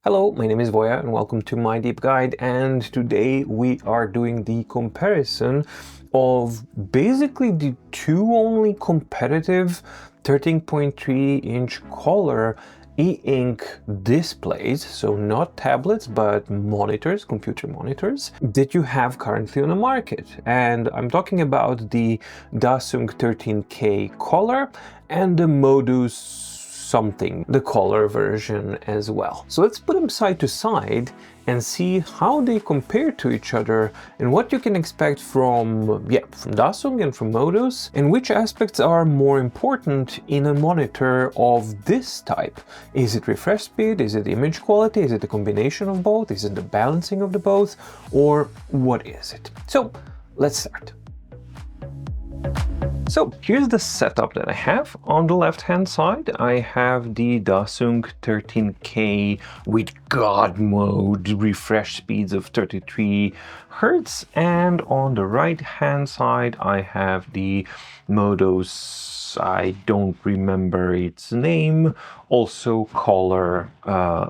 Hello, my name is Voya and welcome to my deep guide, and today we are doing the comparison of basically the two only competitive 13.3-inch color e-ink displays, so not tablets but monitors, computer monitors, that you have currently on the market. And I'm talking about the Dasung 13K Color and the Modos something, the color version as well. So let's put them side to side and see how they compare to each other and what you can expect from Dasung and from Modos, and which aspects are more important in a monitor of this type. Is it refresh speed? Is it image quality? Is it a combination of both? Is it the balancing of the both? Or what is it? So let's start. So here's the setup that I have. On the left hand side I have the Dasung 13K with God mode refresh speeds of 33 Hz, and on the right hand side I have the Modos, I don't remember its name, also color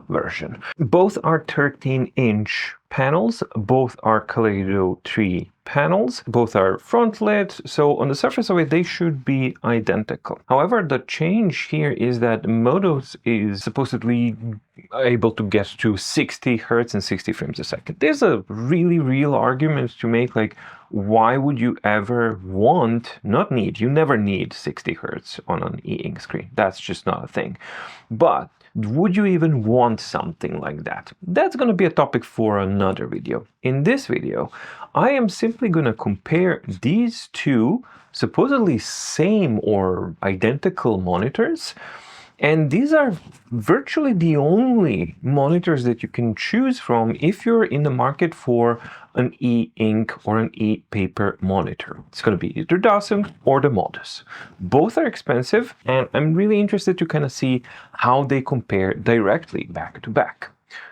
version. Both are 13-inch panels, both are Kaleido 3 panels, both are front lit, so on the surface of it they should be identical. However, the change here is that Modos is supposedly able to get to 60 Hz and 60 frames a second. There's a really real argument to make, like, why would you ever want, not need, you never need 60 Hz on an e-ink screen. That's just not a thing. But would you even want something like that? That's going to be a topic for another video. In this video, I am simply going to compare these two supposedly same or identical monitors. And these are virtually the only monitors that you can choose from if you're in the market for an e-ink or an e-paper monitor. It's going to be either Dasung or the Modos. Both are expensive, and I'm really interested to kind of see how they compare directly back to back.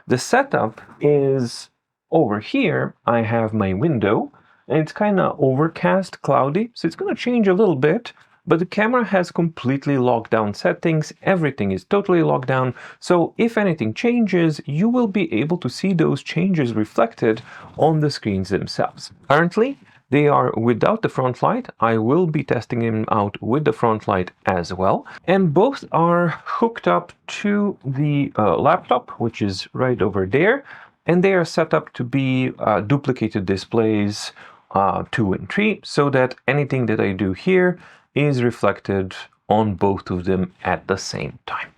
The setup is over here. I have my window, and it's kind of overcast, cloudy, so it's going to change a little bit. But the camera has completely locked down settings, everything is totally locked down, so if anything changes, you will be able to see those changes reflected on the screens themselves. Currently, they are without the front light. I will be testing them out with the front light as well. And both are hooked up to the laptop, which is right over there, and they are set up to be duplicated displays 2 and 3, so that anything that I do here is reflected on both of them at the same time.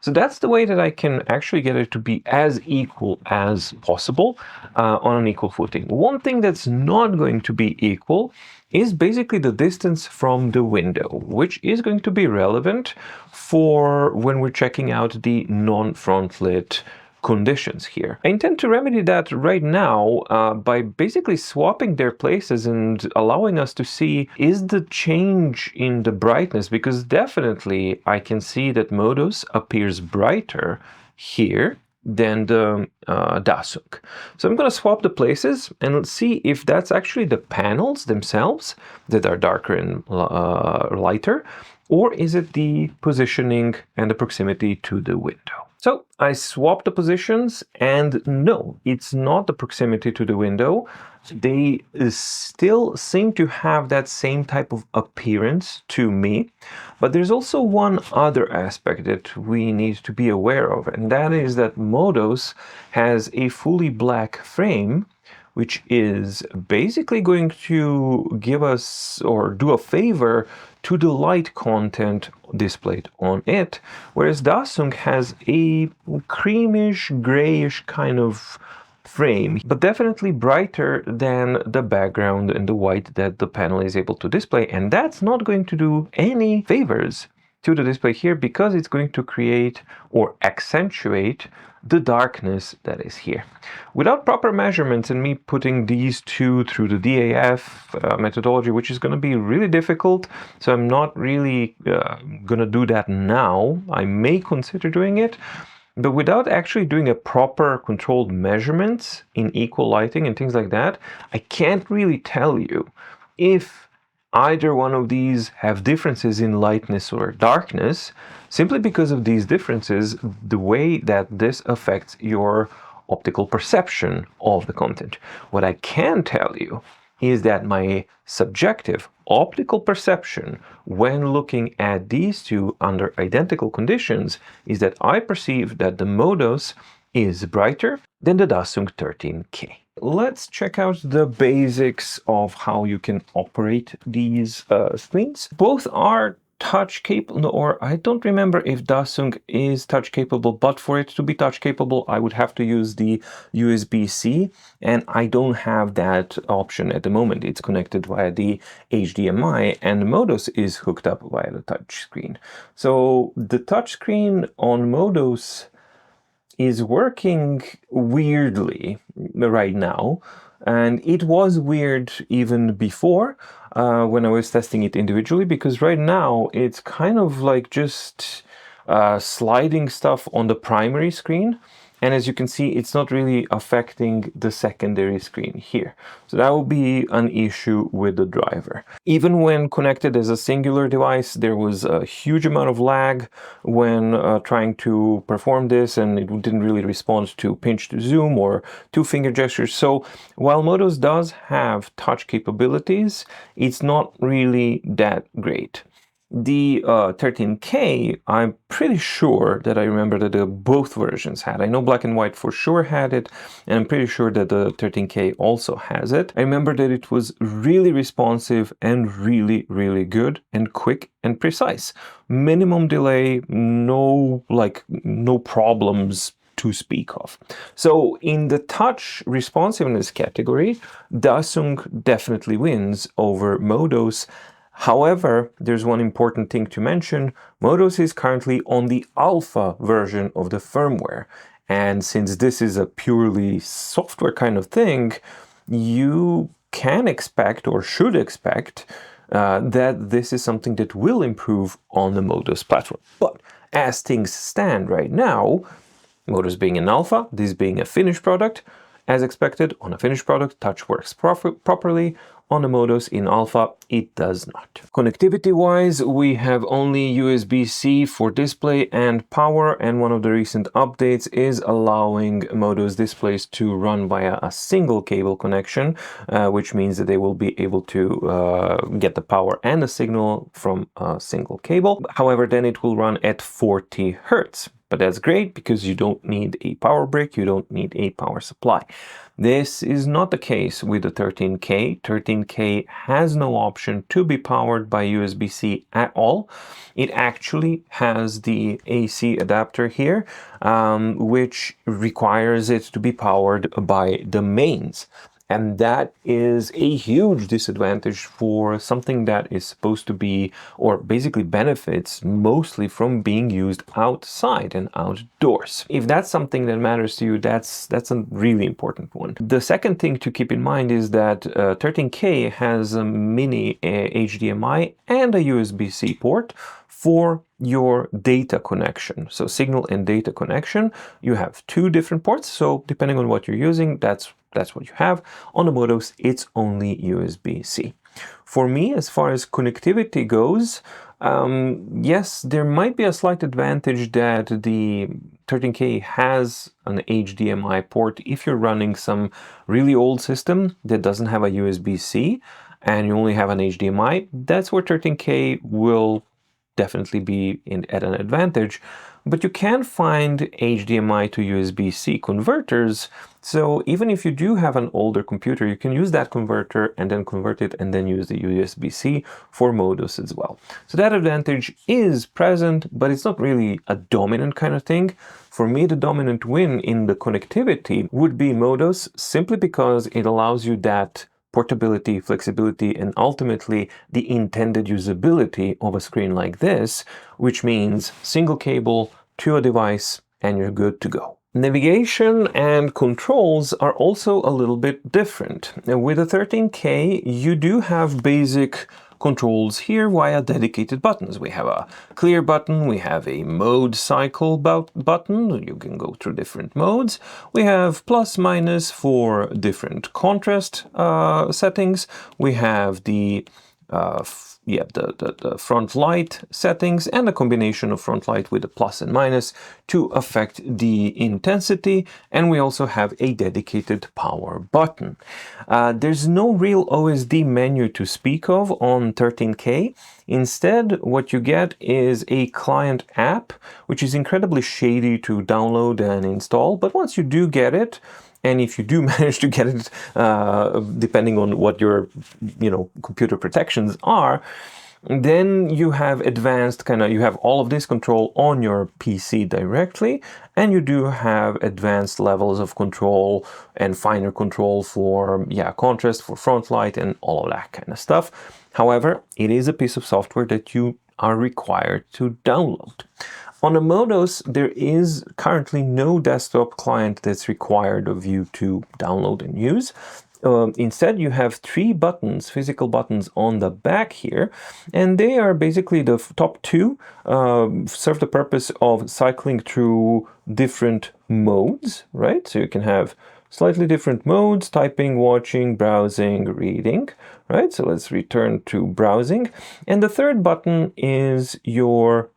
So that's the way that I can actually get it to be as equal as possible, on an equal footing. One thing that's not going to be equal is basically the distance from the window, which is going to be relevant for when we're checking out the non-front lit conditions here. I intend to remedy that right now by basically swapping their places and allowing us to see is the change in the brightness, because definitely I can see that Modos appears brighter here than the Dasung. So I'm going to swap the places and let's see if that's actually the panels themselves that are darker and lighter, or is it the positioning and the proximity to the window. So I swapped the positions, and no, it's not the proximity to the window. They still seem to have that same type of appearance to me, but there's also one other aspect that we need to be aware of, and that is that Modos has a fully black frame, which is basically going to give us or do a favor to the light content displayed on it, whereas Dasung has a creamish, grayish kind of frame, but definitely brighter than the background and the white that the panel is able to display, and that's not going to do any favors to the display here, because it's going to create or accentuate the darkness that is here. Without proper measurements and me putting these two through the DAF methodology, which is going to be really difficult, so I'm not really going to do that now. I may consider doing it, but without actually doing a proper controlled measurements in equal lighting and things like that, I can't really tell you if either one of these have differences in lightness or darkness, simply because of these differences, the way that this affects your optical perception of the content. What I can tell you is that my subjective optical perception when looking at these two under identical conditions is that I perceive that the Modos is brighter than the Dasung 13K. Let's check out the basics of how you can operate these screens. Both are touch capable, or I don't remember if Dasung is touch capable, but for it to be touch capable, I would have to use the USB-C, and I don't have that option at the moment. It's connected via the HDMI, and Modos is hooked up via the touch screen. So the touch screen on Modos is working weirdly right now, and it was weird even before when I was testing it individually, because right now it's kind of like just sliding stuff on the primary screen, and as you can see, it's not really affecting the secondary screen here. So that will be an issue with the driver. Even when connected as a singular device, there was a huge amount of lag when trying to perform this, and it didn't really respond to pinch to zoom or two finger gestures. So while Modos does have touch capabilities, it's not really that great. The 13K, I'm pretty sure that I remember that both versions had. I know black and white for sure had it, and I'm pretty sure that the 13K also has it. I remember that it was really responsive and really, really good and quick and precise. Minimum delay, no problems to speak of. So in the touch responsiveness category, Dasung definitely wins over Modos. However, there's one important thing to mention. Modos is currently on the alpha version of the firmware. And since this is a purely software kind of thing, you can expect or should expect that this is something that will improve on the Modos platform. But as things stand right now, Modos being an alpha, this being a finished product, as expected, on a finished product, touch works properly. On the Modos in alpha, it does not. Connectivity-wise, we have only USB-C for display and power, and one of the recent updates is allowing Modos displays to run via a single cable connection, which means that they will be able to get the power and the signal from a single cable. However, then it will run at 40 Hertz. But that's great because you don't need a power brick, you don't need a power supply. This is not the case with the 13K. 13K has no option to be powered by USB-C at all. It actually has the AC adapter here, which requires it to be powered by the mains. And that is a huge disadvantage for something that is supposed to be, or basically benefits mostly from being used outside and outdoors. If that's something that matters to you, that's a really important one. The second thing to keep in mind is that 13K has a mini HDMI and a USB-C port for your data connection. So signal and data connection, you have two different ports. So depending on what you're using, that's what you have. On the Modos, it's only USB-C. For me, as far as connectivity goes, yes, there might be a slight advantage that the 13K has an HDMI port if you're running some really old system that doesn't have a USB-C and you only have an HDMI. That's where 13K will definitely be at an advantage, but you can find HDMI to USB-C converters. So even if you do have an older computer, you can use that converter and then convert it and then use the USB-C for Modos as well. So that advantage is present, but it's not really a dominant kind of thing. For me, the dominant win in the connectivity would be Modos, simply because it allows you that portability, flexibility, and ultimately the intended usability of a screen like this, which means single cable to a device and you're good to go. Navigation and controls are also a little bit different. With the 13K, you do have basic controls here via dedicated buttons. We have a clear button, we have a mode cycle button, you can go through different modes. We have plus minus for different contrast settings. We have the the front light settings and a combination of front light with a plus and minus to affect the intensity, and we also have a dedicated power button. There's no real OSD menu to speak of on 13K. Instead, what you get is a client app, which is incredibly shady to download and install, but once you do get it, and if you do manage to get it, depending on what your, computer protections are, then you have advanced you have all of this control on your PC directly, and you do have advanced levels of control and finer control for, contrast, for front light, and all of that kind of stuff. However, it is a piece of software that you are required to download. On the Modos, there is currently no desktop client that's required of you to download and use. Instead, you have 3 buttons, physical buttons on the back here, and they are basically the top 2 serve the purpose of cycling through different modes, right? So you can have slightly different modes: typing, watching, browsing, reading, right? So let's return to browsing. And the third button is your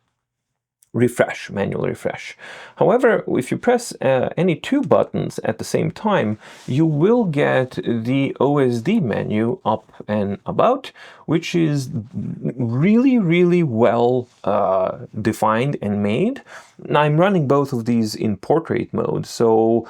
refresh, manual refresh. However, if you press any 2 buttons at the same time, you will get the OSD menu up and about, which is really, really well defined and made. Now, I'm running both of these in portrait mode, so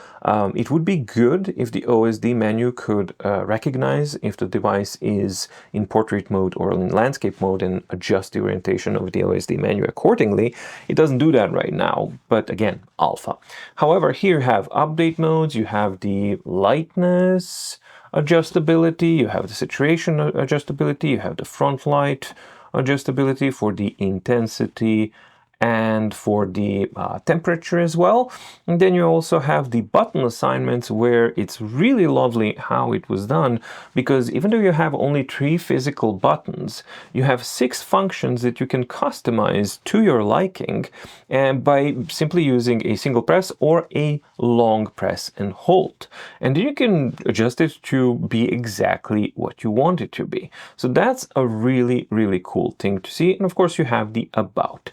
it would be good if the OSD menu could recognize if the device is in portrait mode or in landscape mode and adjust the orientation of the OSD menu accordingly. It doesn't do that right now, but again, alpha. However, here you have update modes, you have the lightness adjustability, you have the saturation adjustability, you have the front light adjustability for the intensity and for the temperature as well. And then you also have the button assignments, where it's really lovely how it was done, because even though you have only 3 physical buttons, you have 6 functions that you can customize to your liking, and by simply using a single press or a long press and hold. And then you can adjust it to be exactly what you want it to be. So that's a really, really cool thing to see. And of course, you have the about.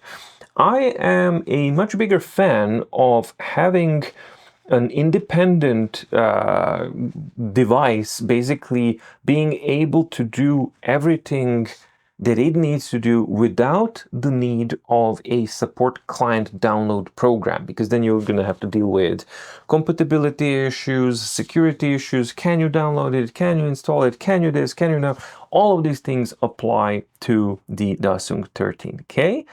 I am a much bigger fan of having an independent device basically being able to do everything that it needs to do without the need of a support client download program, because then you're going to have to deal with compatibility issues, security issues. Can you download it? Can you install it? Can you this? Can you now? All of these things apply to the Dasung 13K.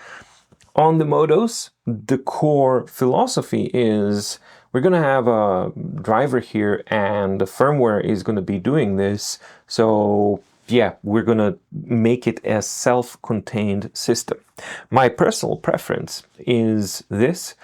On the Modos, the core philosophy is we're going to have a driver here, and the firmware is going to be doing this. So yeah, we're going to make it a self-contained system. My personal preference is this,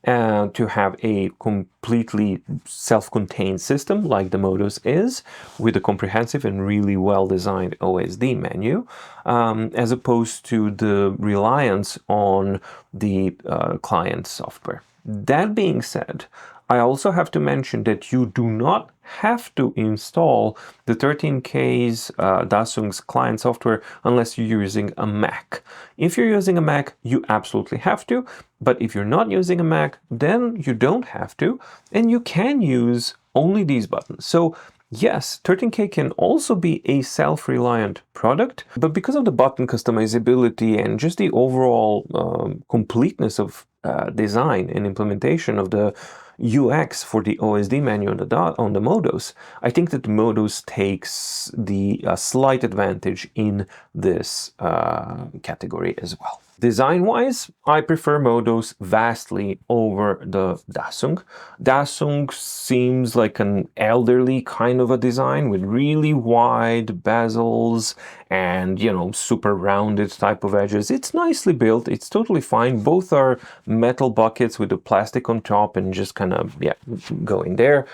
to have a completely self-contained system like the Modos is, with a comprehensive and really well-designed OSD menu, as opposed to the reliance on the client software. That being said, I also have to mention that you do not have to install the 13K's Dasung's client software unless you're using a Mac. If you're using a Mac, you absolutely have to, but if you're not using a Mac, then you don't have to, and you can use only these buttons. So yes, 13K can also be a self-reliant product, but because of the button customizability and just the overall completeness of design and implementation of the UX for the OSD menu on the Modos, I think that the Modos takes the slight advantage in this category as well. Design-wise, I prefer Modos vastly over the Dasung. Dasung seems like an elderly kind of a design with really wide bezels and, super rounded type of edges. It's nicely built. It's totally fine. Both are metal buckets with the plastic on top and just kind of, go in there.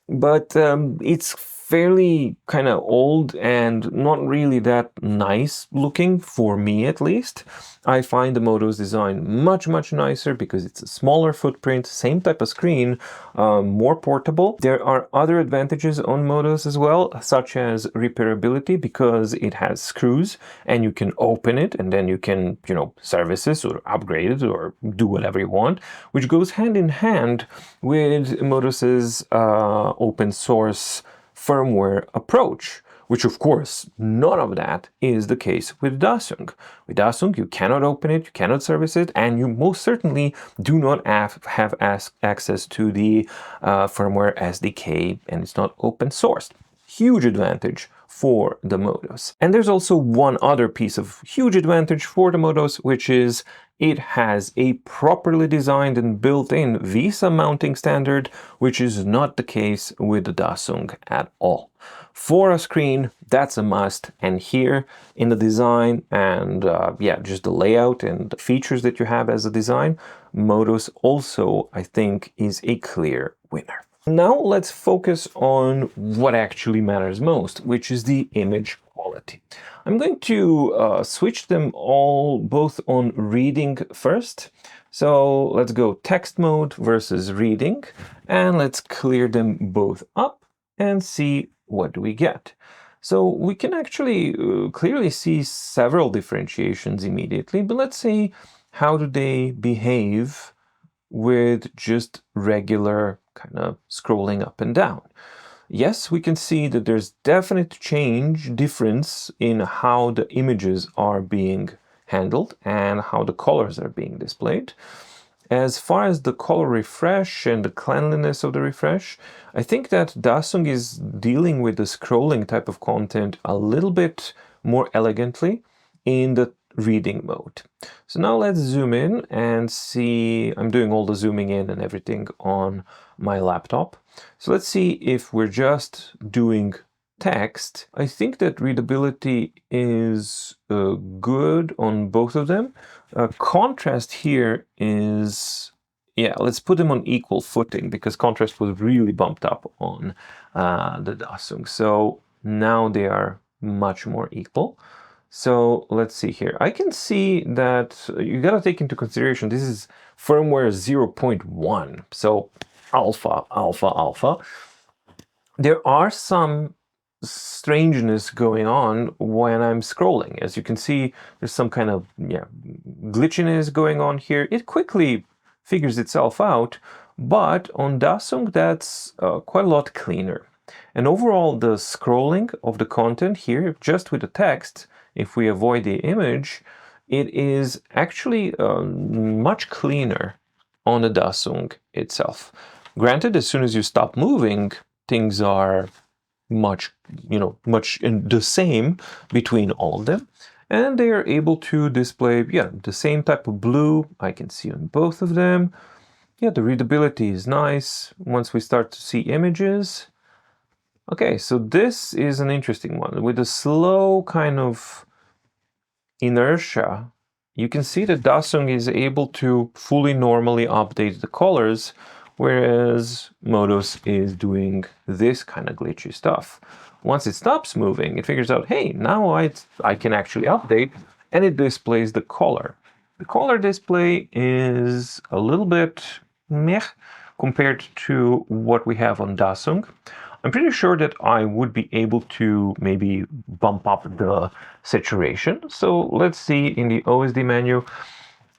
But it's fairly kind of old and not really that nice looking, for me at least. I find the Modos design much nicer because it's a smaller footprint, same type of screen, more portable. There are other advantages on Modos as well, such as repairability, because it has screws and you can open it and then you can, you know, service it or upgrade it or do whatever you want, which goes hand in hand with Modos's open source firmware approach, which of course none of that is the case with Dasung. With Dasung, you cannot open it, you cannot service it, and you most certainly do not have access to the firmware SDK, and it's not open sourced. Huge advantage for the Modos. And there's also one other piece of huge advantage for the Modos, which is it has a properly designed and built-in VESA mounting standard, which is not the case with the Dasung at all. For a screen, that's a must, and here in the design and yeah, just the layout and the features that you have as a design, Modos also, I think, is a clear winner. Now let's focus on what actually matters most, which is the image quality. I'm going to switch them all both on reading first. So let's go text mode versus reading, and let's clear them both up and see what do we get. So we can actually clearly see several differentiations immediately, but let's see how do they behave with just regular kind of scrolling up and down. Yes, we can see that there's definite difference in how the images are being handled and how the colors are being displayed. As far as the color refresh and the cleanliness of the refresh, I think that Dasung is dealing with the scrolling type of content a little bit more elegantly in the reading mode. So now let's zoom in and see. I'm doing all the zooming in and everything on my laptop. So let's see if we're just doing text. I think that readability is good on both of them. Contrast here is, yeah, let's put them on equal footing because contrast was really bumped up on the Dasung. So now they are much more equal. So let's see here. I can see that you got to take into consideration this is firmware 0.1, so alpha. There are some strangeness going on when I'm scrolling. As you can see, there's some kind of glitchiness going on here. It quickly figures itself out, but on Dasung that's quite a lot cleaner. And overall, the scrolling of the content here, just with the text, if we avoid the image, it is actually much cleaner on the Dasung itself. Granted, as soon as you stop moving, things are much in the same between all of them. And they are able to display, the same type of blue I can see on both of them. Yeah, the readability is nice once we start to see images. Okay, so this is an interesting one. With a slow kind of inertia, you can see that Dasung is able to fully normally update the colors, whereas Modos is doing this kind of glitchy stuff. Once it stops moving, it figures out, hey, now I can actually update, and it displays the color. The color display is a little bit meh compared to what we have on Dasung. I'm pretty sure that I would be able to maybe bump up the saturation. So let's see in the OSD menu.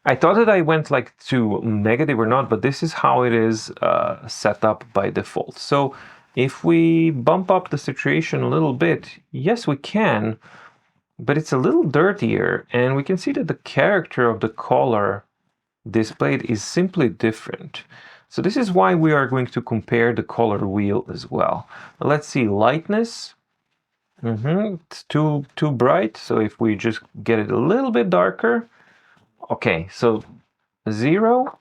I thought that I went like to negative or not, but this is how it is set up by default. So if we bump up the saturation a little bit, yes, we can, but it's a little dirtier, and we can see that the character of the color displayed is simply different. So this is why we are going to compare the color wheel as well. Let's see, lightness. It's too bright. So if we just get it a little bit darker, okay, so 0,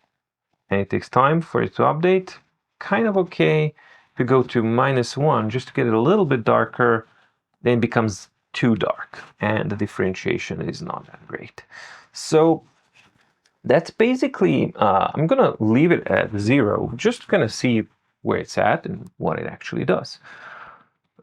and it takes time for it to update. Kind of okay. If you go to -1, just to get it a little bit darker, then it becomes too dark, and the differentiation is not that great. So that's basically, I'm gonna leave it at 0, just to kind of see where it's at and what it actually does.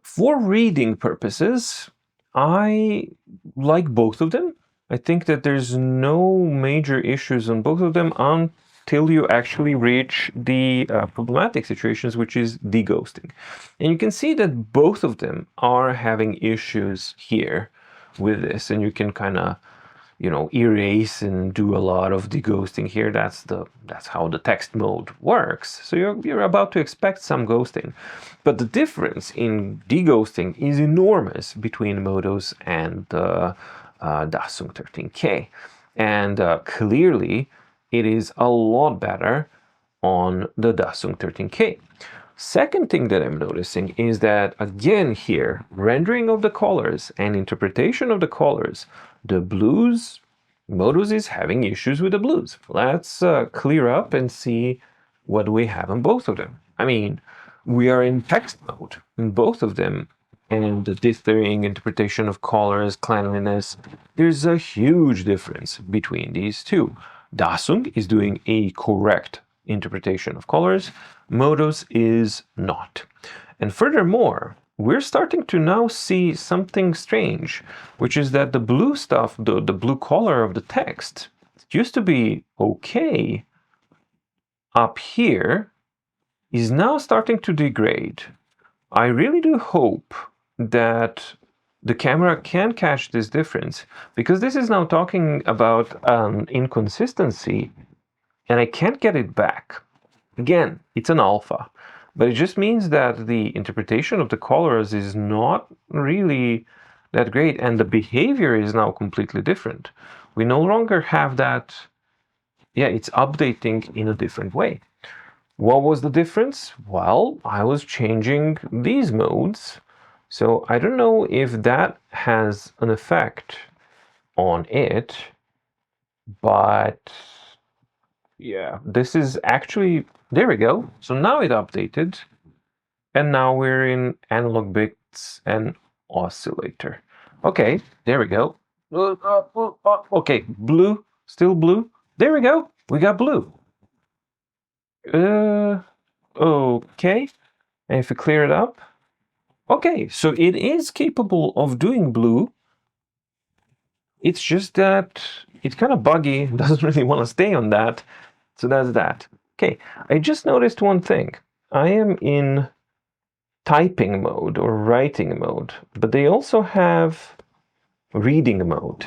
For reading purposes, I like both of them. I think that there's no major issues on both of them until you actually reach the problematic situations, which is deghosting. And you can see that both of them are having issues here with this, and you can kind of erase and do a lot of deghosting here. That's how the text mode works. So you're about to expect some ghosting, but the difference in deghosting is enormous between Modos and Dasung 13K, and clearly it is a lot better on the Dasung 13K. Second thing that I'm noticing is that, again here, rendering of the colors and interpretation of the colors, the blues, Modos is having issues with the blues. Let's clear up and see what we have in both of them. I mean, we are in text mode in both of them, and the dithering, interpretation of colors, cleanliness, there's a huge difference between these two. Dasung is doing a correct interpretation of colors, Modos is not. And furthermore, we're starting to now see something strange, which is that the blue stuff, the blue color of the text, used to be okay up here, is now starting to degrade. I really do hope that the camera can catch this difference, because this is now talking about an inconsistency and I can't get it back. Again, it's an alpha, but it just means that the interpretation of the colors is not really that great, and the behavior is now completely different. We no longer have that, it's updating in a different way. What was the difference? Well, I was changing these modes, so I don't know if that has an effect on it, but yeah, this is actually, there we go. So now it updated, and now we're in analog bits and oscillator. Okay, there we go. Okay, blue, still blue. There we go, we got blue. Okay, and if we clear it up, okay, so it is capable of doing blue. It's just that it's kind of buggy, doesn't really want to stay on that. So that's that. Okay, I just noticed one thing. I am in typing mode or writing mode, but they also have reading mode.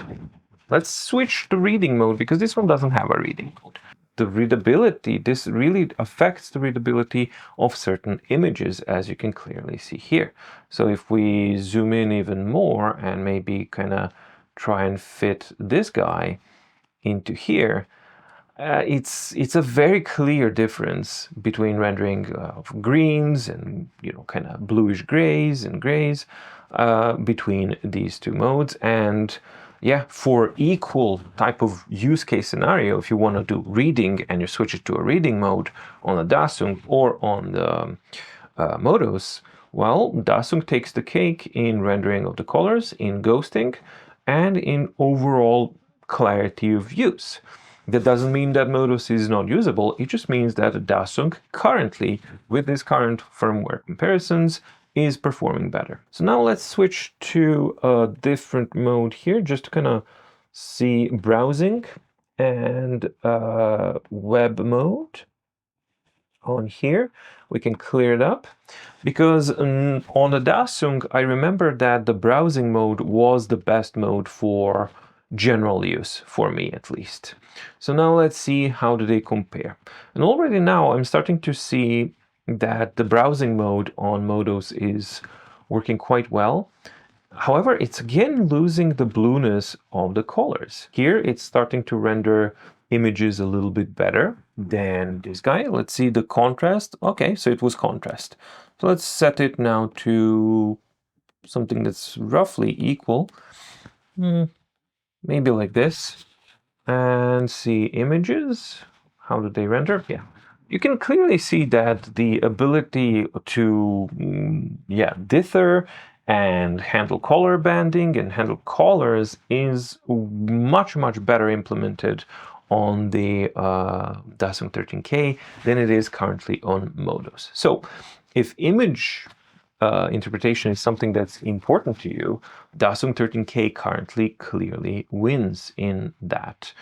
Let's switch to reading mode because this one doesn't have a reading mode. The readability, this really affects the readability of certain images, as you can clearly see here. So if we zoom in even more and maybe kind of try and fit this guy into here, it's a very clear difference between rendering of greens and kind of bluish grays and grays between these two modes. And yeah, for equal type of use case scenario, if you want to do reading and you switch it to a reading mode on a Dasung or on the Modos, well, Dasung takes the cake in rendering of the colors, in ghosting, and in overall clarity of use. That doesn't mean that Modos is not usable, it just means that Dasung currently, with this current firmware comparisons, is performing better. So now let's switch to a different mode here, just to kind of see browsing and web mode. On here, we can clear it up, because on the Dasung, I remember that the browsing mode was the best mode for general use, for me at least. So now let's see how do they compare. And already now I'm starting to see that the browsing mode on Modos is working quite well. However, it's again losing the blueness of the colors. Here it's starting to render images a little bit better than this guy. Let's see the contrast. Okay, so it was contrast. So let's set it now to something that's roughly equal. Maybe like this. And see images. How do they render? Yeah. You can clearly see that the ability to dither and handle color banding and handle colors is much better implemented on the Dasung 13K than it is currently on Modos. So if image interpretation is something that's important to you, Dasung 13K currently clearly wins in that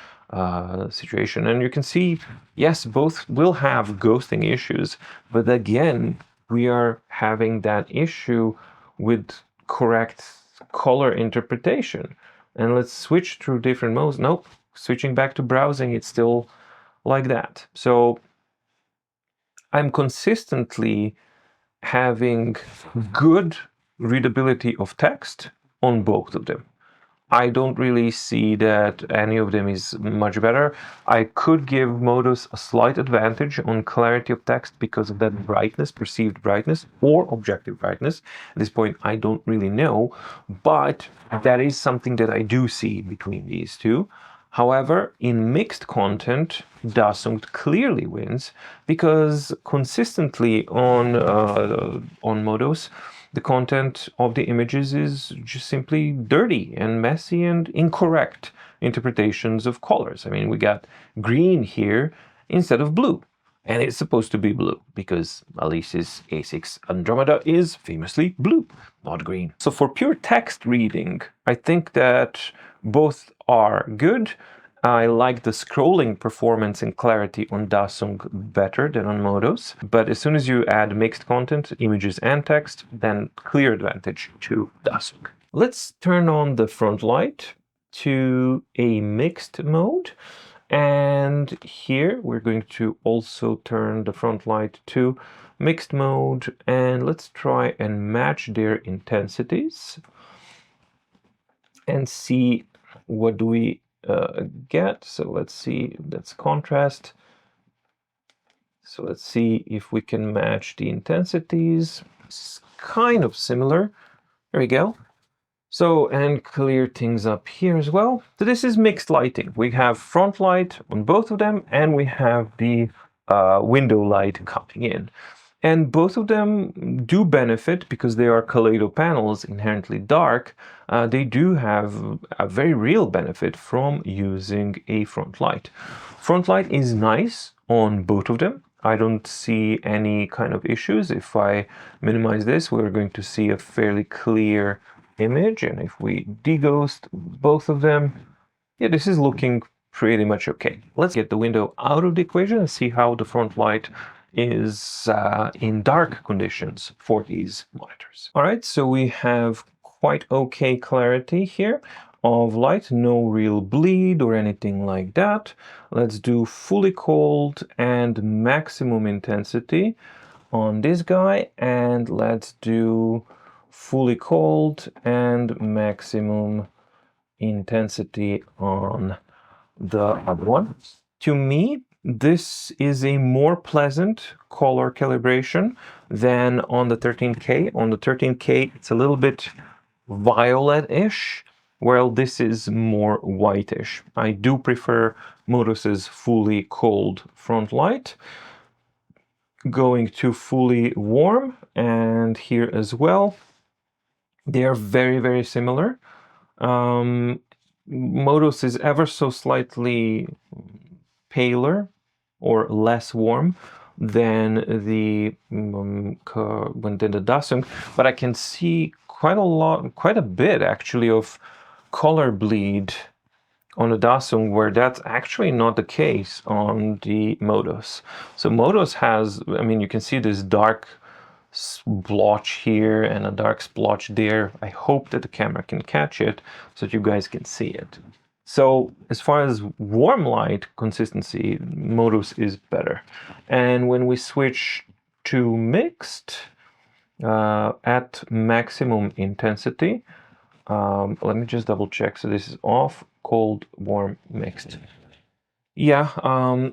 situation. And you can see, yes, both will have ghosting issues, but again, we are having that issue with correct color interpretation. And let's switch through different modes. Nope, switching back to browsing, it's still like that. So I'm consistently having good readability of text on both of them. I don't really see that any of them is much better. I could give Modos a slight advantage on clarity of text because of that brightness, perceived brightness, or objective brightness. At this point, I don't really know, but that is something that I do see between these two. However, in mixed content, Dasung clearly wins because consistently on Modos, the content of the images is just simply dirty and messy and incorrect interpretations of colors. I mean, we got green here instead of blue. And it's supposed to be blue because Alice's A6 Andromeda is famously blue, not green. So for pure text reading, I think that both are good. I like the scrolling performance and clarity on Dasung better than on Modos. But as soon as you add mixed content, images and text, then clear advantage to Dasung. Let's turn on the front light to a mixed mode. And here we're going to also turn the front light to mixed mode, and let's try and match their intensities and see what do we get. So let's see, that's contrast. So let's see if we can match the intensities. It's kind of similar. There we go. So, and clear things up here as well. So this is mixed lighting. We have front light on both of them, and we have the window light coming in. And both of them do benefit because they are Kaleido panels, inherently dark. They do have a very real benefit from using a front light. Front light is nice on both of them. I don't see any kind of issues. If I minimize this, we're going to see a fairly clear image, and if we deghost both of them, yeah, this is looking pretty much okay. Let's get the window out of the equation and see how the front light is in dark conditions for these monitors. All right, so we have quite okay clarity here of light, no real bleed or anything like that. Let's do fully cold and maximum intensity on this guy, and let's do fully cold and maximum intensity on the other one. To me, this is a more pleasant color calibration than on the 13K. On the 13K, it's a little bit violet-ish, while this is more whitish. I do prefer Modos's fully cold front light. Going to fully warm, and here as well. They are very, very similar. Modos is ever so slightly paler or less warm than the Dasung, but I can see quite a bit actually of color bleed on the Dasung, where that's actually not the case on the Modos. So Modos has, I mean, you can see this dark splotch here and a dark splotch there. I hope that the camera can catch it so that you guys can see it. So as far as warm light consistency, Modos is better. And when we switch to mixed at maximum intensity, let me just double check. So this is off, cold, warm, mixed. Yeah,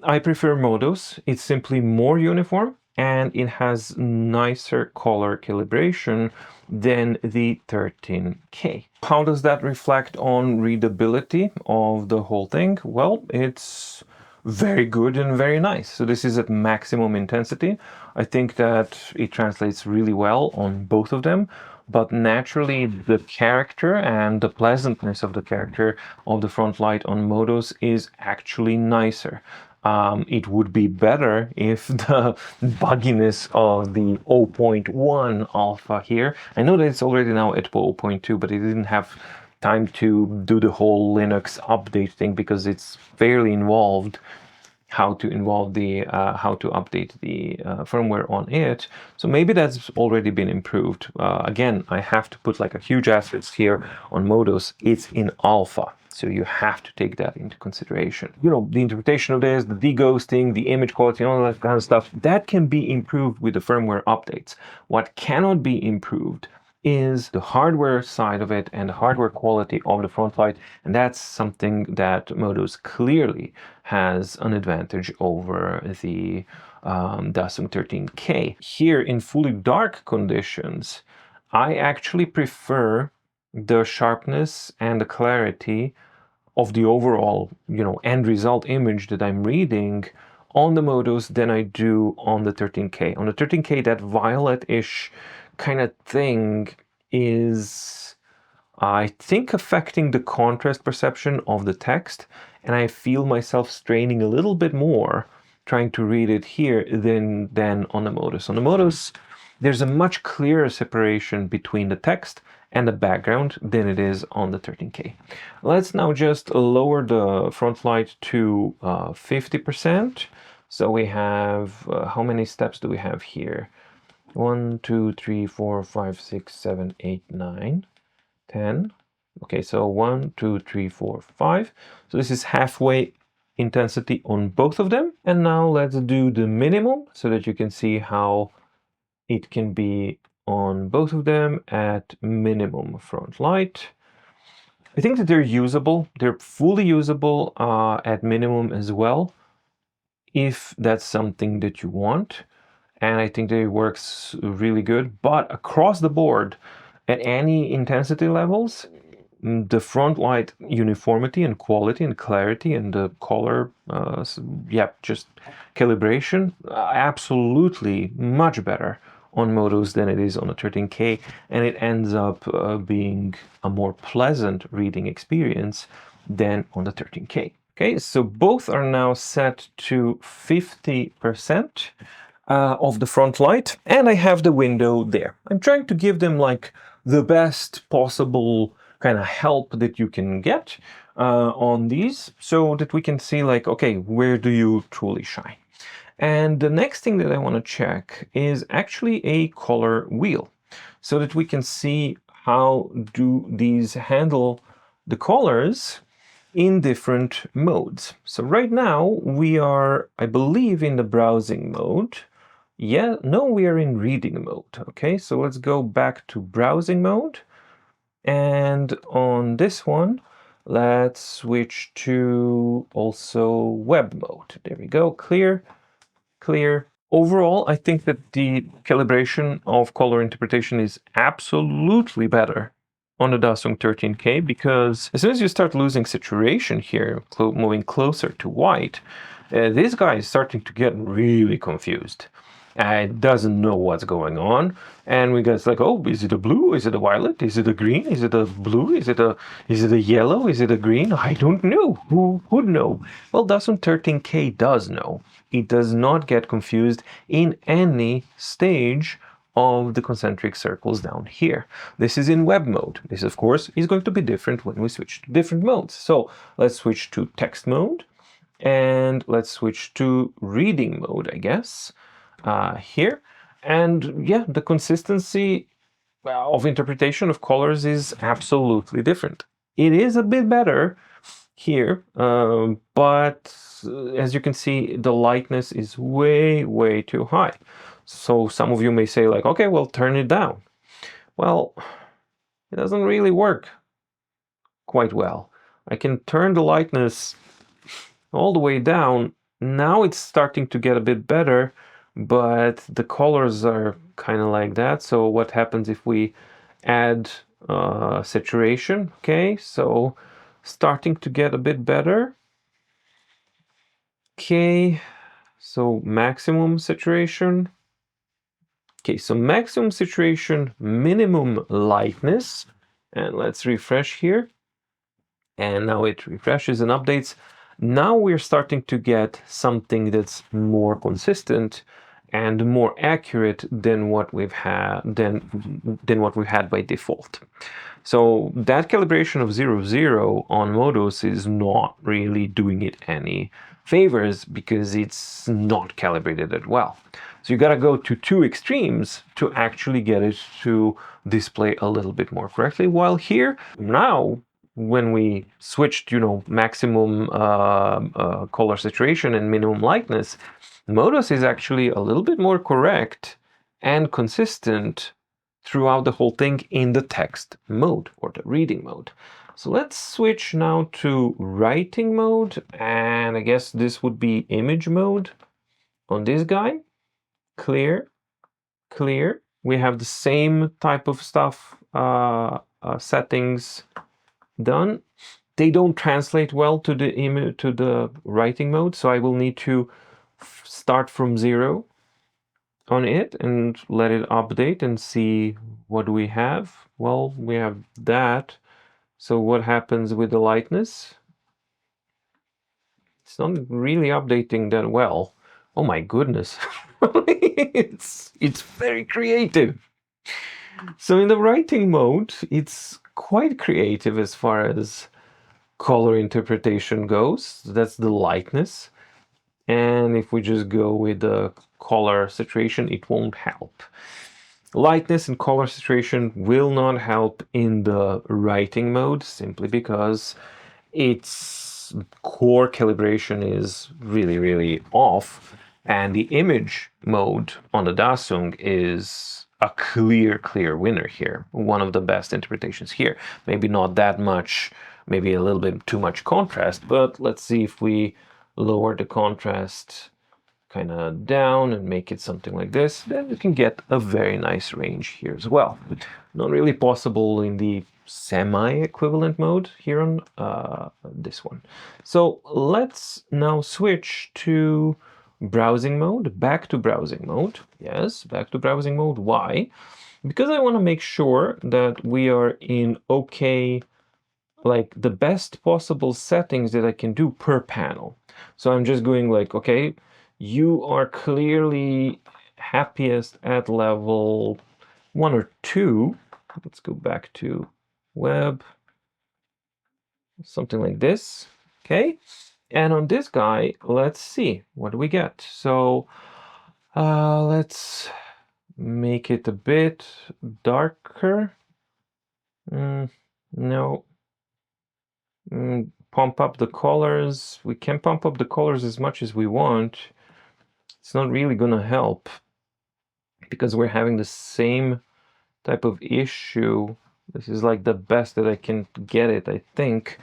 I prefer Modos. It's simply more uniform and it has nicer color calibration than the 13K. How does that reflect on readability of the whole thing? Well, it's very good and very nice. So this is at maximum intensity. I think that it translates really well on both of them. But naturally, the character and the pleasantness of the character of the front light on Modos is actually nicer. It would be better if the bugginess of the 0.1 alpha here, I know that it's already now at 0.2, but it didn't have time to do the whole Linux update thing because it's fairly involved how to update the firmware on it. So maybe that's already been improved. Again, I have to put like a huge asterisk here on Modos. It's in alpha, so you have to take that into consideration. You know, the interpretation of this, the deghosting, the image quality, all that kind of stuff, that can be improved with the firmware updates. What cannot be improved is the hardware side of it and the hardware quality of the front light, and that's something that Modos clearly has an advantage over the Dasung 13K. Here in fully dark conditions, I actually prefer the sharpness and the clarity of the overall, you know, end result image that I'm reading on the Modos than I do on the 13K. On the 13K, that violet-ish kind of thing is, I think, affecting the contrast perception of the text, and I feel myself straining a little bit more trying to read it here than on the Modos. On the Modos, there's a much clearer separation between the text and the background than it is on the 13K. Let's now just lower the front light to 50%. So we have, how many steps do we have here? 1, 2, 3, 4, 5, 6, 7, 8, 9, 10. Okay, so 1, 2, 3, 4, 5. So this is halfway intensity on both of them. And now let's do the minimum so that you can see how it can be on both of them at minimum front light. I think that they're usable. They're fully usable at minimum as well, if that's something that you want. And I think that it works really good. But across the board, at any intensity levels, the front light uniformity and quality and clarity and the color, just calibration, absolutely much better on Modos than it is on a 13K, and it ends up being a more pleasant reading experience than on the 13K. Okay, so both are now set to 50% of the front light, and I have the window there. I'm trying to give them like the best possible kind of help that you can get on these so that we can see like, okay, where do you truly shine? And the next thing that I want to check is actually a color wheel so that we can see how do these handle the colors in different modes. So right now we are, I believe, in the browsing mode. Yeah, no, we are in reading mode. Okay, so let's go back to browsing mode. And on this one, let's switch to also web mode. There we go, clear, clear. Overall, I think that the calibration of color interpretation is absolutely better on the Dasung 13K, because as soon as you start losing saturation here, moving closer to white, this guy is starting to get really confused. Doesn't know what's going on, and we guys like, oh, is it a blue? Is it a violet? Is it a green? Is it a blue? Is it a yellow? Is it a green? I don't know. Who would know? Well, Dasung 13K does know. It does not get confused in any stage of the concentric circles down here. This is in web mode. This, of course, is going to be different when we switch to different modes. So let's switch to text mode, and let's switch to reading mode, I guess, here. And yeah, the consistency of interpretation of colors is absolutely different. It is a bit better here, but as you can see, the lightness is way, way too high. So some of you may say like, okay, well, turn it down. Well, it doesn't really work quite well. I can turn the lightness all the way down. Now it's starting to get a bit better, but the colors are kind of like that. So what happens if we add saturation? Okay, so starting to get a bit better. Okay, so maximum saturation. Okay, so maximum saturation, minimum lightness. And let's refresh here. And now it refreshes and updates. Now we're starting to get something that's more consistent and more accurate than what we've had than what we had by default. So that calibration of 0, 0 on Modos is not really doing it any favors because it's not calibrated that well. So you got to go to two extremes to actually get it to display a little bit more correctly. While here, now, when we switched, maximum color saturation and minimum lightness, Modos is actually a little bit more correct and consistent throughout the whole thing in the text mode or the reading mode. So let's switch now to writing mode, and I guess this would be image mode on this guy. Clear, clear. We have the same type of stuff, settings done. They don't translate well to the writing mode, so I will need to start from 0 on it and let it update and see what we have. Well, we have that. So what happens with the lightness? It's not really updating that well. Oh my goodness. it's very creative. So in the writing mode, it's quite creative as far as color interpretation goes. That's the lightness. And if we just go with the color saturation, it won't help. Lightness and color saturation will not help in the writing mode simply because its core calibration is really, really off. And the image mode on the Dasung is a clear winner here. One of the best interpretations here. Maybe not that much, maybe a little bit too much contrast, but let's see if we lower the contrast kind of down and make it something like this, then you can get a very nice range here as well. Not really possible in the semi-equivalent mode here on this one. So let's now switch to browsing mode, back to browsing mode. Yes, back to browsing mode. Why? Because I want to make sure that we are in okay, like the best possible settings that I can do per panel. So I'm just going like, okay, you are clearly happiest at level 1 or 2. Let's go back to web, something like this. Okay, and on this guy, let's see what do we get. So let's make it a bit darker. No. Pump up the colors. We can pump up the colors as much as we want. It's not really gonna help because we're having the same type of issue. This is like the best that I can get it, I think.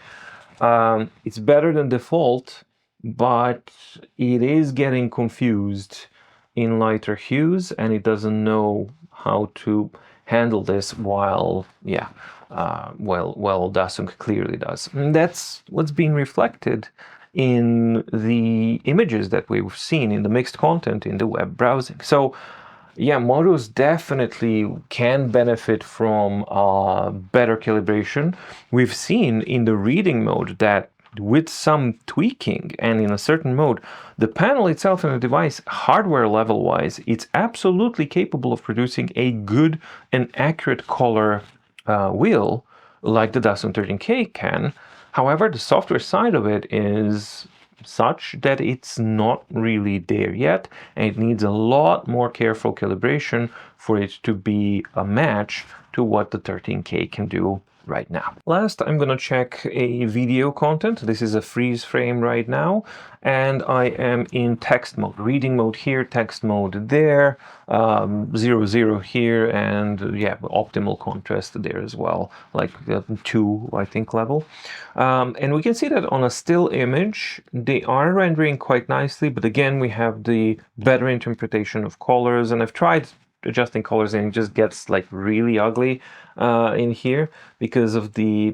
It's better than default, but it is getting confused in lighter hues and it doesn't know how to handle this while Dasung clearly does. And that's what's being reflected in the images that we've seen in the mixed content in the web browsing. So yeah, Modos definitely can benefit from better calibration. We've seen in the reading mode that with some tweaking and in a certain mode, the panel itself and the device, hardware level wise, it's absolutely capable of producing a good and accurate color wheel like the Dasung 13K can. However, the software side of it is such that it's not really there yet, and it needs a lot more careful calibration for it to be a match to what the 13K can do right now. Last, I'm gonna check a video content. This is a freeze frame right now, and I am in text mode, reading mode here, text mode there, 0, 0 here, and yeah, optimal contrast there as well, like 2, I think, level. And we can see that on a still image, they are rendering quite nicely, but again, we have the better interpretation of colors, and I've tried adjusting colors and it just gets like really ugly in here because of the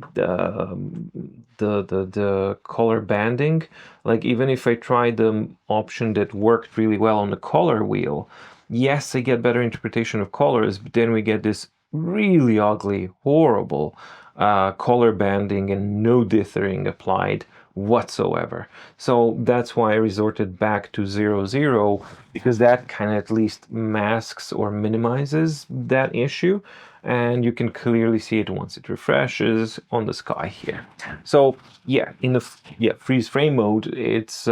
color banding. Like even if I try the option that worked really well on the color wheel, yes, I get better interpretation of colors, but then we get this really ugly, horrible color banding and no dithering applied whatsoever. So that's why I resorted back to 0, because that kind of at least masks or minimizes that issue. And you can clearly see it once it refreshes on the sky here. So yeah, in the freeze frame mode, it's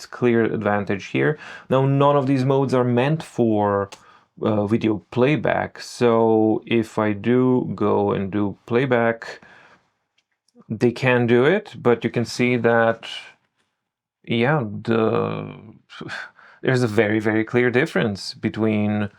clear advantage here. Now, none of these modes are meant for video playback. So if I do go and do playback, they can do it, but you can see that, yeah, there's a very, very clear difference between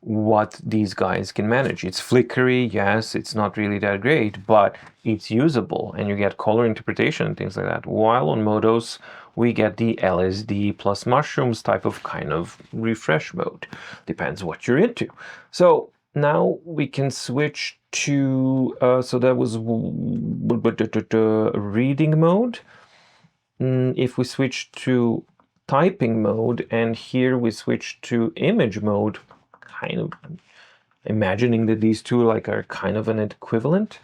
what these guys can manage. It's flickery, yes, it's not really that great, but it's usable, and you get color interpretation and things like that. While on Modos, we get the LSD plus mushrooms type of kind of refresh mode. Depends what you're into. So now we can switch to, so that was reading mode. If we switch to typing mode, and here we switch to image mode, kind of imagining that these two like are kind of an equivalent.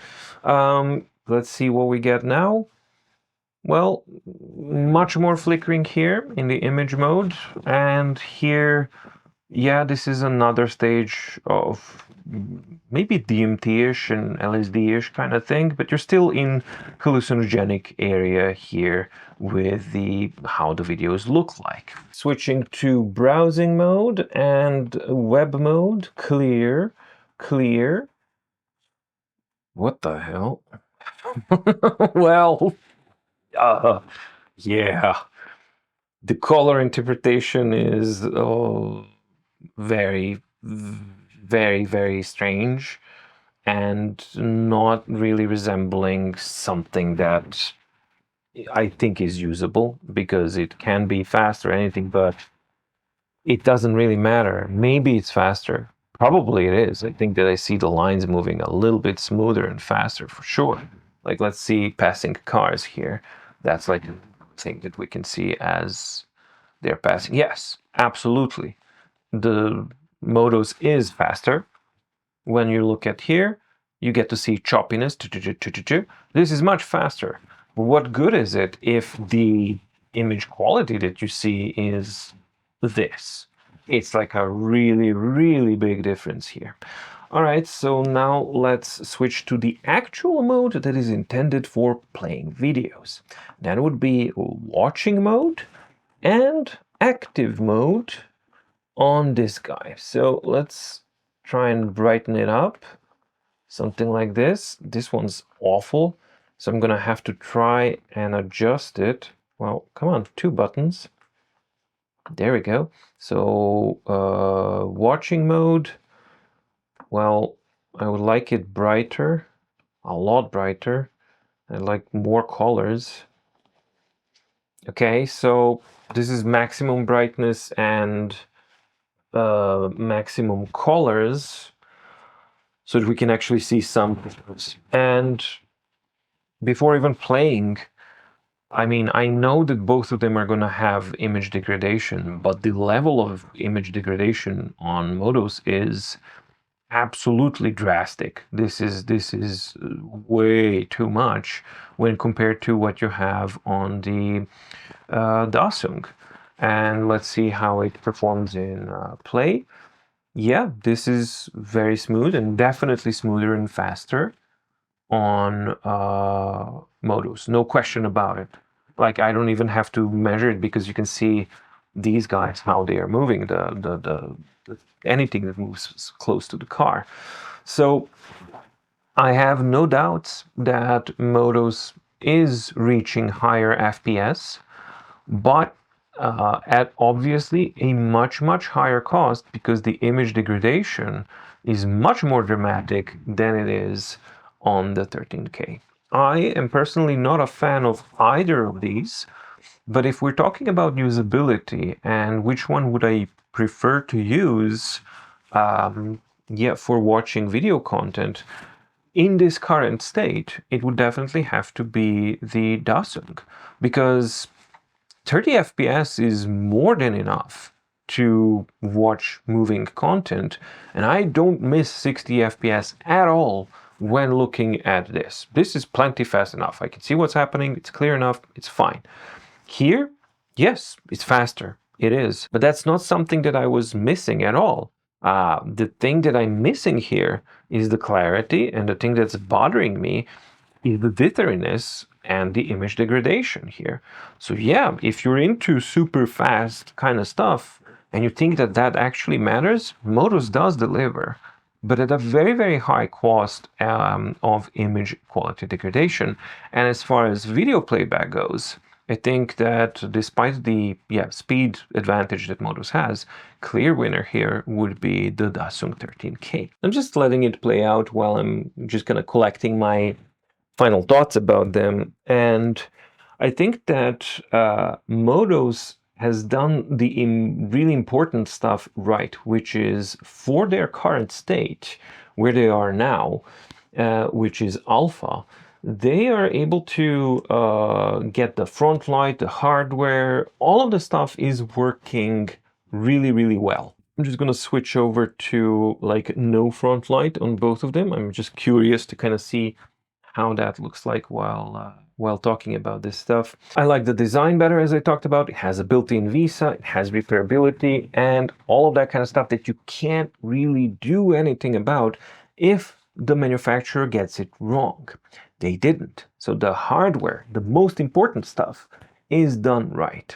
Let's see what we get now. Well, much more flickering here in the image mode, and here, yeah, this is another stage of maybe DMT-ish and LSD-ish kind of thing, but you're still in hallucinogenic area here with how the videos look like. Switching to browsing mode and web mode, clear. What the hell? Well, yeah, the color interpretation is very, very, very strange and not really resembling something that I think is usable, because it can be fast or anything, but it doesn't really matter. Maybe it's faster. Probably it is. I think that I see the lines moving a little bit smoother and faster for sure. Like, let's see passing cars here. That's like a thing that we can see as they're passing. Yes, absolutely. The Modos is faster. When you look at here, you get to see choppiness. This is much faster. What good is it if the image quality that you see is this? It's like a really, really big difference here. All right, so now let's switch to the actual mode that is intended for playing videos. That would be watching mode and active mode on this guy. So let's try and brighten it up. Something like this. This one's awful, so I'm gonna have to try and adjust it. Well, come on, 2 buttons. There we go. So watching mode, well, I would like it brighter, a lot brighter. I like more colors. Okay, so this is maximum brightness and maximum colors, so that we can actually see some difference. And before even playing, I mean, I know that both of them are going to have image degradation, but the level of image degradation on Modos is absolutely drastic. This is way too much when compared to what you have on the Dasung. And let's see how it performs in play. Yeah, this is very smooth, and definitely smoother and faster on Modos. No question about it. Like, I don't even have to measure it, because you can see these guys, how they are moving, the anything that moves close to the car. So I have no doubts that Modos is reaching higher FPS, but at obviously a much higher cost, because the image degradation is much more dramatic than it is on the 13K. I am personally not a fan of either of these, but if we're talking about usability and which one would I prefer to use, yeah, for watching video content, in this current state, it would definitely have to be the Dasung, because 30 FPS is more than enough to watch moving content, and I don't miss 60 FPS at all when looking at this. This is plenty fast enough. I can see what's happening. It's clear enough. It's fine. Here, yes, it's faster. It is. But that's not something that I was missing at all. The thing that I'm missing here is the clarity, and the thing that's bothering me is the ditheriness and the image degradation here. So yeah, if you're into super fast kind of stuff and you think that that actually matters, Modos does deliver, but at a very, very high cost of image quality degradation. And as far as video playback goes, I think that despite the speed advantage that Modos has, clear winner here would be the Dasung 13K. I'm just letting it play out while I'm just kind of collecting my final thoughts about them. And I think that Modos has done the really important stuff right, which is for their current state, where they are now, which is alpha, they are able to get the front light, the hardware, all of the stuff is working really, really well. I'm just gonna switch over to like no front light on both of them. I'm just curious to kind of see how that looks like while talking about this stuff. I like the design better, as I talked about. It has a built-in Visa, it has repairability, and all of that kind of stuff that you can't really do anything about if the manufacturer gets it wrong. They didn't. So the hardware, the most important stuff, is done right.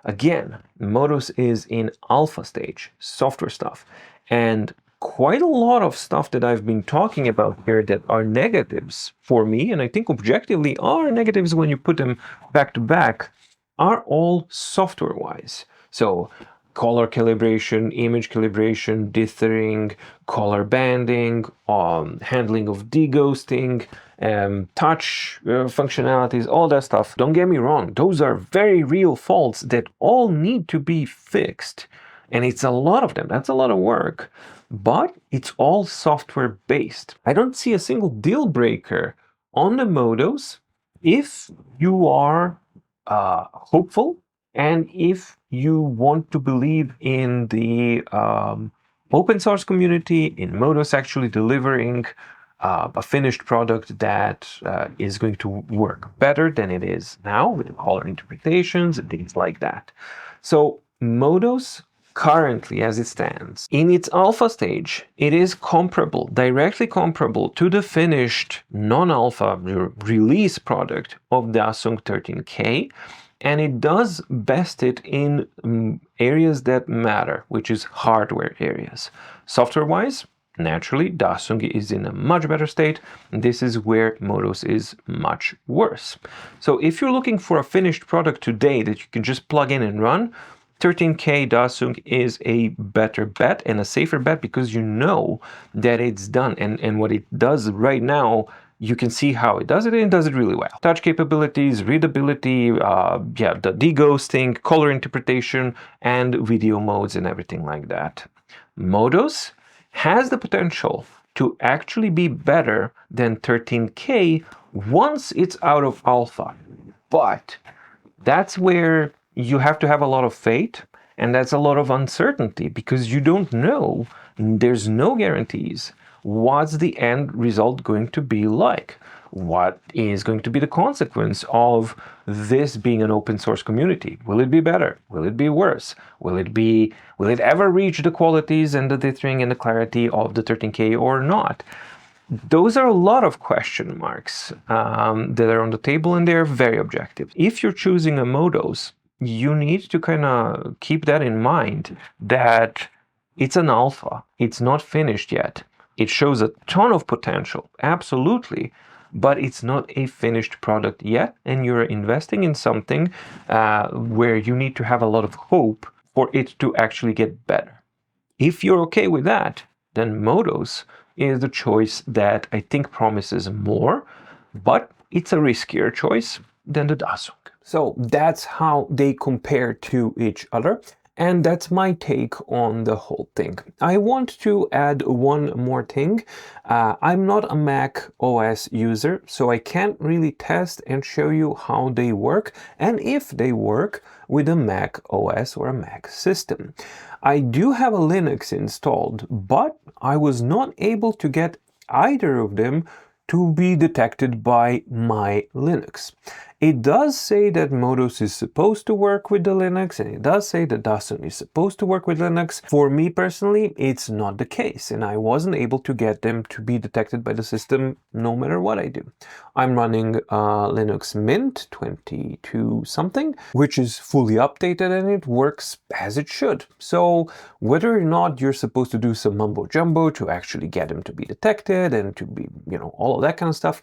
Again, Modos is in alpha stage, software stuff, and quite a lot of stuff that I've been talking about here that are negatives for me, and I think objectively are negatives when you put them back to back, are all software-wise. So color calibration, image calibration, dithering, color banding, handling of deghosting, touch functionalities, all that stuff. Don't get me wrong, those are very real faults that all need to be fixed. And it's a lot of them. That's a lot of work. But it's all software based. I don't see a single deal breaker on the Modos if you are hopeful and if you want to believe in the open source community, in Modos actually delivering a finished product that is going to work better than it is now with color interpretations and things like that. So Modos currently, as it stands, in its alpha stage, it is comparable, directly comparable to the finished non-alpha release product of Dasung 13K, and it does best it in areas that matter, which is hardware areas. Software-wise, naturally, Dasung is in a much better state. This is where Modos is much worse. So if you're looking for a finished product today that you can just plug in and run, 13K Dasung is a better bet and a safer bet because you know that it's done. And what it does right now, you can see how it does it, and it does it really well. Touch capabilities, readability, the deghosting, color interpretation, and video modes and everything like that. Modos has the potential to actually be better than 13K once it's out of alpha. But that's where you have to have a lot of faith, and that's a lot of uncertainty because you don't know, there's no guarantees. What's the end result going to be like? What is going to be the consequence of this being an open source community? Will it be better? Will it be worse? Will it ever reach the qualities and the dithering and the clarity of the 13K or not? Those are a lot of question marks that are on the table, and they're very objective. If you're choosing a Modos, you need to kind of keep that in mind, that it's an alpha. It's not finished yet. It shows a ton of potential, absolutely, but it's not a finished product yet, and you're investing in something where you need to have a lot of hope for it to actually get better. If you're okay with that, then Modos is the choice that I think promises more, but it's a riskier choice than the Dasung. So that's how they compare to each other. And that's my take on the whole thing. I want to add one more thing. I'm not a Mac OS user, so I can't really test and show you how they work and if they work with a Mac OS or a Mac system. I do have a Linux installed, but I was not able to get either of them to be detected by my Linux. It does say that Modos is supposed to work with the Linux, and it does say that Dasung is supposed to work with Linux. For me personally, it's not the case, and I wasn't able to get them to be detected by the system no matter what I do. I'm running Linux Mint 22 something, which is fully updated and it works as it should. So whether or not you're supposed to do some mumbo jumbo to actually get them to be detected and to be, all of that kind of stuff,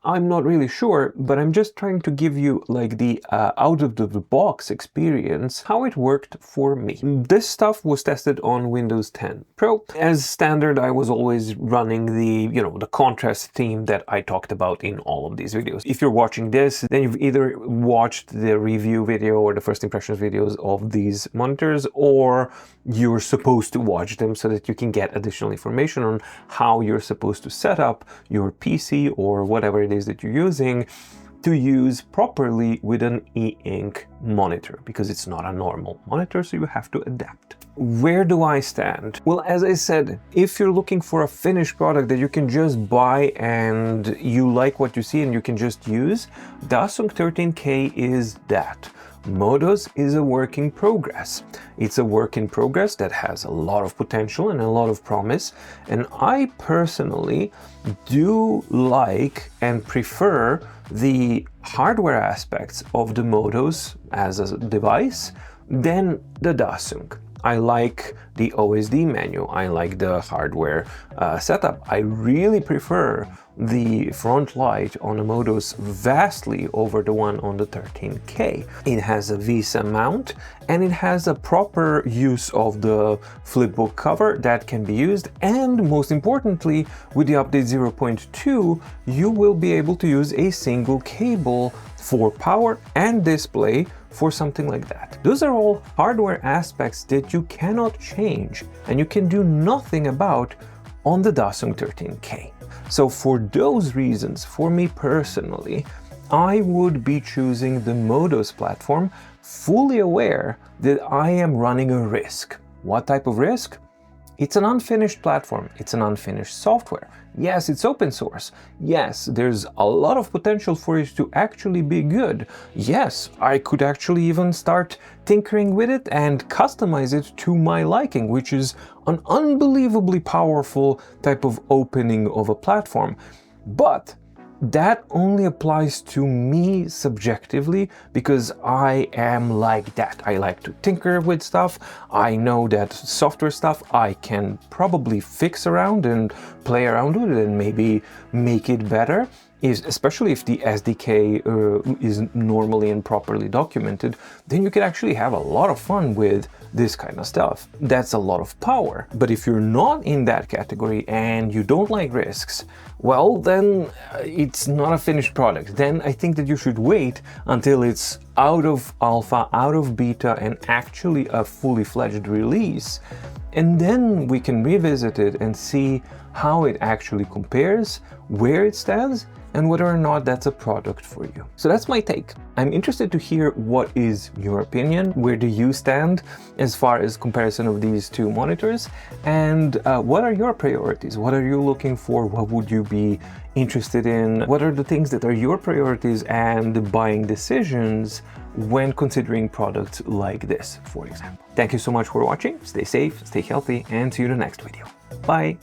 I'm not really sure, but I'm just trying to give you like the out of the box experience, how it worked for me. This stuff was tested on Windows 10 Pro. As standard, I was always running the, the contrast theme that I talked about in all of these videos. If you're watching this, then you've either watched the review video or the first impressions videos of these monitors, or you're supposed to watch them so that you can get additional information on how you're supposed to set up your PC or whatever it is that you're using to use properly with an e-ink monitor, because it's not a normal monitor, so you have to adapt. Where do I stand? Well, as I said, if you're looking for a finished product that you can just buy and you like what you see and you can just use, Dasung 13K is that. Modos is a work in progress. It's a work in progress that has a lot of potential and a lot of promise, and I personally do like and prefer the hardware aspects of the Modos as a device than the Dasung. I like the OSD menu, I like the hardware setup. I really prefer the front light on the Modos vastly over the one on the 13K. It has a VESA mount and it has a proper use of the flipbook cover that can be used, and most importantly, with the update 0.2 you will be able to use a single cable for power and display for something like that. Those are all hardware aspects that you cannot change and you can do nothing about on the Dasung 13K. So for those reasons, for me personally, I would be choosing the Modos platform, fully aware that I am running a risk. What type of risk? It's an unfinished platform, it's an unfinished software. Yes, it's open source. Yes, there's a lot of potential for it to actually be good. Yes, I could actually even start tinkering with it and customize it to my liking, which is an unbelievably powerful type of opening of a platform. But that only applies to me subjectively, because I am like that. I like to tinker with stuff. I know that software stuff I can probably fix around and play around with it and maybe make it better. Especially if the SDK is normally and properly documented, then you can actually have a lot of fun with this kind of stuff. That's a lot of power. But if you're not in that category and you don't like risks, well, then it's not a finished product. Then I think that you should wait until it's out of alpha, out of beta, and actually a fully fledged release. And then we can revisit it and see how it actually compares, where it stands, and whether or not that's a product for you. So that's my take. I'm interested to hear what is your opinion, where do you stand as far as comparison of these two monitors, and what are your priorities? What are you looking for? What would you be interested in? What are the things that are your priorities and buying decisions when considering products like this, for example? Thank you so much for watching. Stay safe, stay healthy, and see you in the next video. Bye!